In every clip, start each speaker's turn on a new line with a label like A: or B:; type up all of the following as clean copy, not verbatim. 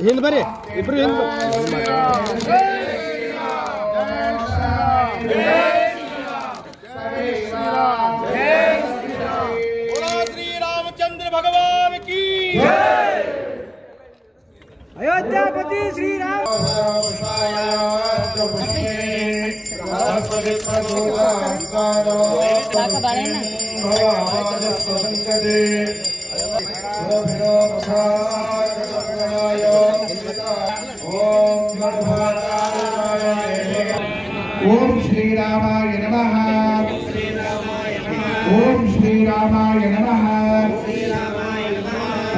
A: ಹಿಂದ್ ಬರ್ರಿ ಇಬ್ರು ಹಿಂದ್ श्री रामचंद्र भगवान की
B: अयोध्यापति श्री राम
C: ओम श्री रामाय नमः। ओम श्री रामाय नमः।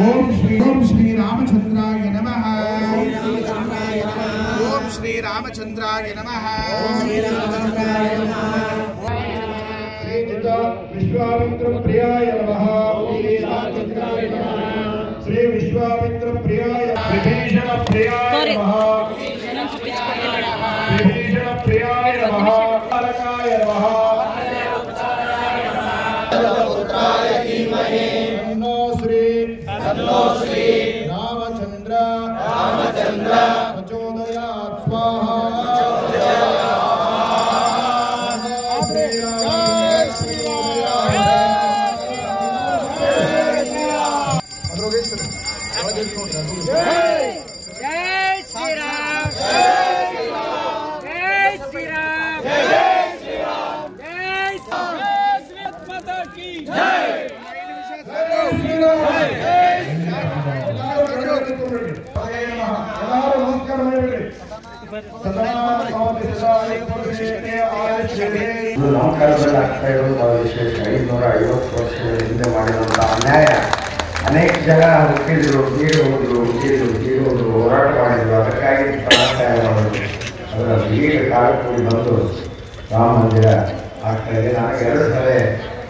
C: ओम श्री रामचंद्राय नमः। ओम श्री रामचंद्राय नमः। विश्वामित्र प्रियाय नमः। श्री विश्वामित्र प्रियाय विभीषण प्रियाय नमः। विभीषण प्रियाय नमः। तारकाय नमः। तन्नो श्री रामचंद्र प्रचोदयात् स्वाहा।
D: अन्याय अनेक जगह ಹುಟ್ಟಿದ್ರು ಹೋರಾಟ ಮಾಡಿದ್ರು ಅದಕ್ಕಾಗಿ ಅದರ ದೀರ್ಘ ಕಾಲದಲ್ಲಿ ಬಂದು ರಾಮ ಮಂದಿರ ಆಗ್ತಾ ಇದೆ. ನಾನು 2 ಸಲ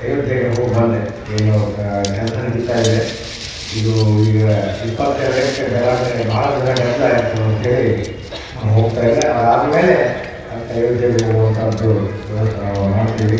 D: ಅಯೋಧ್ಯೆಗೆ ಹೋಗಿ ಬಂದೆ. ಏನು ಕೆಲಸ ನಡೀತಾ ಇದೆ. ಇದು ಈಗ 22ಕ್ಕೆ ಬೆಳಗ್ಗೆ ಭಾಳ ಜನ ಕೆಲಸ ಆಯಿತು ಅಂತೇಳಿ ಹೋಗ್ತಾ ಇದೆ. ಅದಾದಮೇಲೆ ಅಯೋಧ್ಯೆಗೆ ಹೋಗುವಂಥದ್ದು ಮಾಡ್ತೀವಿ.